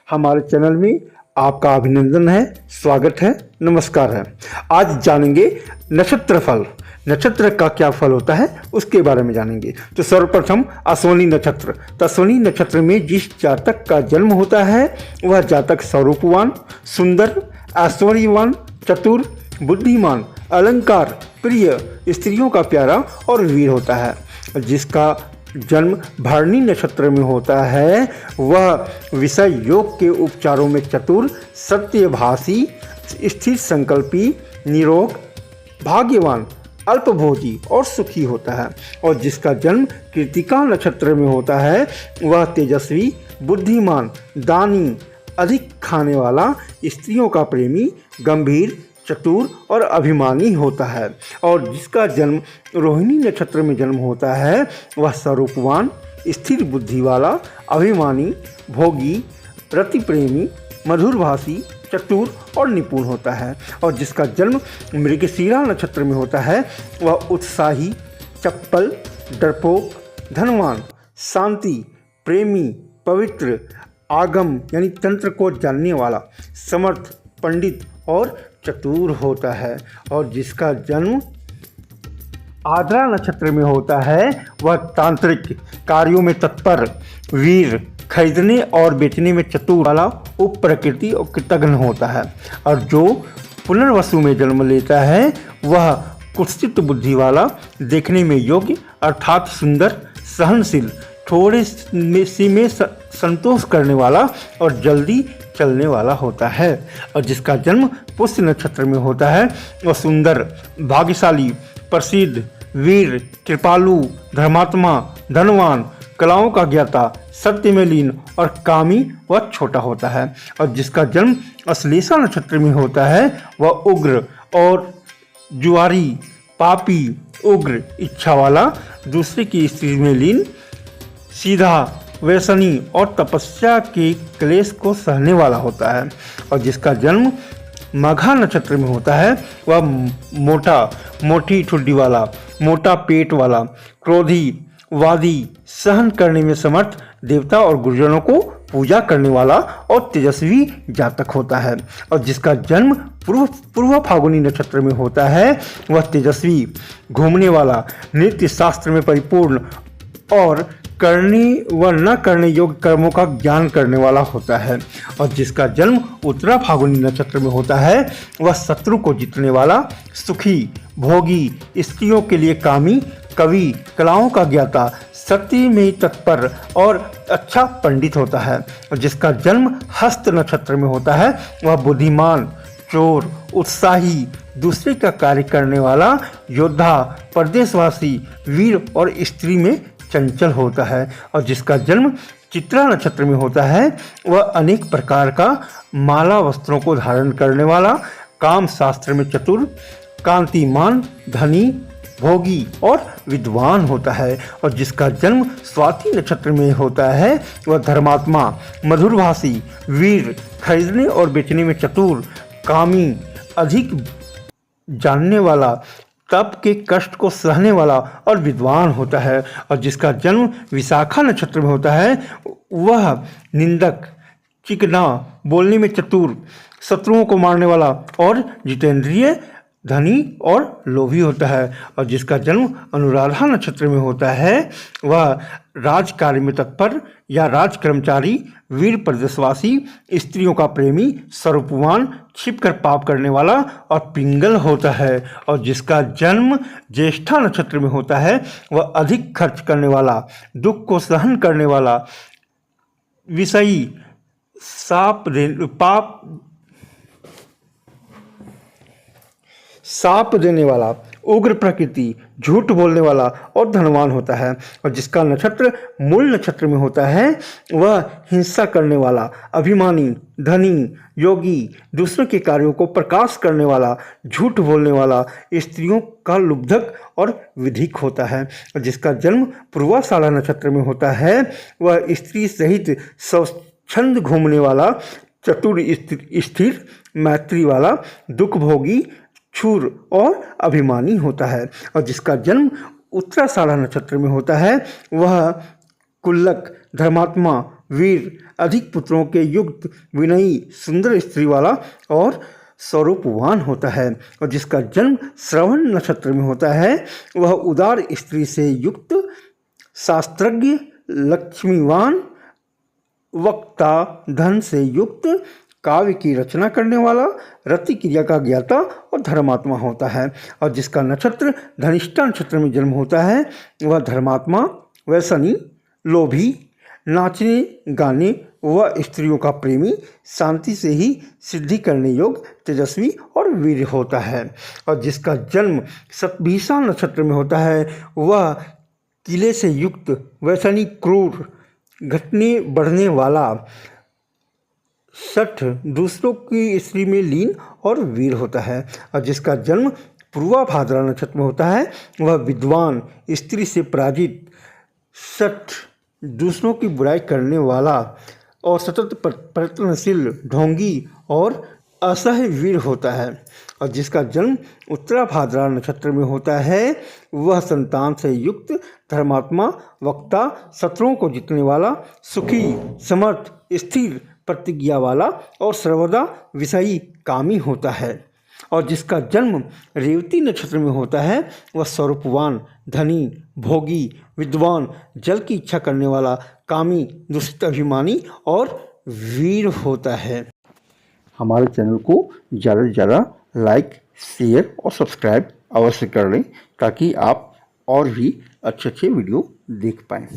हमारे चैनल में आपका अभिनंदन है, स्वागत है, नमस्कार है। आज जानेंगे नक्षत्र फल। नक्षत्र का क्या फल होता है उसके बारे में जानेंगे। तो सर्वप्रथम अश्विनी नक्षत्र। तो अश्विनी नक्षत्र में जिस जातक का जन्म होता है वह जातक स्वरूपवान, सुंदर, ऐश्वर्यवान, चतुर, बुद्धिमान, अलंकार प्रिय, स्त्रियों का प्यारा और वीर होता है। जिसका जन्म भरणी नक्षत्र में होता है वह विषय योग के उपचारों में चतुर, सत्यभाषी, स्थिर संकल्पी, निरोग, भाग्यवान, अल्पभोजी और सुखी होता है। और जिसका जन्म कृत्तिका नक्षत्र में होता है वह तेजस्वी, बुद्धिमान, दानी, अधिक खाने वाला, स्त्रियों का प्रेमी, गंभीर, चतुर और अभिमानी होता है। और जिसका जन्म रोहिणी नक्षत्र में जन्म होता है वह स्वरूपवान, स्थिर बुद्धि वाला, अभिमानी, भोगी, रति प्रेमी, मधुरभाषी, चतुर और निपुण होता है। और जिसका जन्म मृगशिरा नक्षत्र में होता है वह उत्साही, चप्पल, डरपोक, धनवान, शांति, प्रेमी, पवित्र, आगम यानी तंत्र को जानने वाला, समर्थ, पंडित और चतुर होता है। और जिसका जन्म आर्द्रा नक्षत्र में होता है वह तांत्रिक, कार्यों में तत्पर, वीर, खरीदने और बेचने में चतुर वाला, उप प्रकृति और कृतघ्न होता है। और जो पुनर्वसु में जन्म लेता है वह कुत्सित बुद्धि वाला, देखने में योग्य अर्थात सुंदर, सहनशील, थोड़े सी में संतोष करने वाला और जल्दी चलने वाला होता है। और जिसका जन्म पुष्य नक्षत्र में होता है वह सुंदर, भाग्यशाली, प्रसिद्ध, वीर, कृपालु, धर्मात्मा, धनवान, कलाओं का ज्ञाता, सत्य में लीन और कामी व छोटा होता है। और जिसका जन्म अश्लेषा नक्षत्र में होता है वह उग्र और जुआरी, पापी, उग्र, इच्छा वाला, दूसरे की स्त्री में लीन, सीधा, व्यसनी और तपस्या के क्लेश को सहने वाला होता है। और जिसका जन्म मघा नक्षत्र में होता है वह मोटा, मोटी ठुड्डी वाला, मोटा पेट वाला, क्रोधी, वादी, सहन करने में समर्थ, देवता और गुरुजनों को पूजा करने वाला और तेजस्वी जातक होता है। और जिसका जन्म पूर्व फाल्गुनी नक्षत्र में होता है वह तेजस्वी, घूमने वाला, नृत्य शास्त्र में परिपूर्ण और करने व न करने योग्य कर्मों का ज्ञान करने वाला होता है। और जिसका जन्म उत्तरा फाल्गुनी नक्षत्र में होता है वह शत्रु को जीतने वाला, सुखी, भोगी, स्त्रियों के लिए कामी, कवि, कलाओं का ज्ञाता, सत्य में तत्पर और अच्छा पंडित होता है। और जिसका जन्म हस्त नक्षत्र में होता है वह बुद्धिमान, चोर, उत्साही, दूसरे का कार्य करने वाला, योद्धा, परदेशवासी, वीर और स्त्री में चंचल होता है। और जिसका जन्म चित्रा नक्षत्र में होता है वह अनेक प्रकार का माला वस्त्रों को धारण करने वाला, काम शास्त्र में चतुर, कांतिमान, धनी, भोगी और विद्वान होता है। और जिसका जन्म स्वाति नक्षत्र में होता है वह धर्मात्मा, मधुरभाषी, वीर, खरीदने और बेचने में चतुर, कामी, अधिक जानने वाला, तप के कष्ट को सहने वाला और विद्वान होता है। और जिसका जन्म विशाखा नक्षत्र में होता है वह निंदक, चिकना, बोलने में चतुर, शत्रुओं को मारने वाला और जितेंद्रिय, धनी और लोभी होता है। और जिसका जन्म अनुराधा नक्षत्र में होता है वह राजकार्य में तत्पर या राज कर्मचारी, वीर, प्रदेशवासी, स्त्रियों का प्रेमी, स्वरूपवान, छिपकर पाप करने वाला और पिंगल होता है। और जिसका जन्म ज्येष्ठा नक्षत्र में होता है वह अधिक खर्च करने वाला, दुख को सहन करने वाला, विषयी, साप देने वाला, उग्र प्रकृति, झूठ बोलने वाला और धनवान होता है। और जिसका नक्षत्र मूल नक्षत्र में होता है वह हिंसा करने वाला, अभिमानी, धनी, योगी, दूसरों के कार्यों को प्रकाश करने वाला, झूठ बोलने वाला, स्त्रियों का लुब्धक और विधिक होता है। और जिसका जन्म पूर्वाषाढ़ा नक्षत्र में होता है वह स्त्री सहित स्वच्छंद घूमने वाला, चतुर, स्थिर, मैत्री वाला, दुख भोगी, क्षुर और अभिमानी होता है। और जिसका जन्म उत्तराषाढ़ा नक्षत्र में होता है वह कुल्लक, धर्मात्मा, वीर, अधिक पुत्रों के युक्त, विनयी, सुंदर स्त्री वाला और स्वरूपवान होता है। और जिसका जन्म श्रवण नक्षत्र में होता है वह उदार स्त्री से युक्त, शास्त्रज्ञ, लक्ष्मीवान, वक्ता, धन से युक्त, काव्य की रचना करने वाला, रति क्रिया का ज्ञाता और धर्मात्मा होता है। और जिसका नक्षत्र धनिष्ठा नक्षत्र में जन्म होता है वह धर्मात्मा, व्यसनी, लोभी, नाचने गाने व स्त्रियों का प्रेमी, शांति से ही सिद्धि करने योग्य, तेजस्वी और वीर होता है। और जिसका जन्म शतभिषा नक्षत्र में होता है वह किले से युक्त, व्यसनी, क्रूर, घटने बढ़ने वाला, सठ, दूसरों की स्त्री में लीन और वीर होता है। और जिसका जन्म पूर्वा भाद्रा नक्षत्र में होता है वह विद्वान, स्त्री से पराजित, सठ, दूसरों की बुराई करने वाला और सतत प्रयत्नशील, ढोंगी और असह्य वीर होता है। और जिसका जन्म उत्तरा भाद्रा नक्षत्र में होता है वह संतान से युक्त, धर्मात्मा, वक्ता, शत्रुओं को जीतने वाला, सुखी, समर्थ, स्थिर प्रतिज्ञा वाला और सर्वदा विषयी, कामी होता है। और जिसका जन्म रेवती नक्षत्र में होता है वह स्वरूपवान, धनी, भोगी, विद्वान, जल की इच्छा करने वाला, कामी, दुष्ट, अभिमानी और वीर होता है। हमारे चैनल को ज़्यादा से ज़्यादा लाइक, शेयर और सब्सक्राइब अवश्य कर लें ताकि आप और भी अच्छे अच्छे वीडियो देख पाएँ।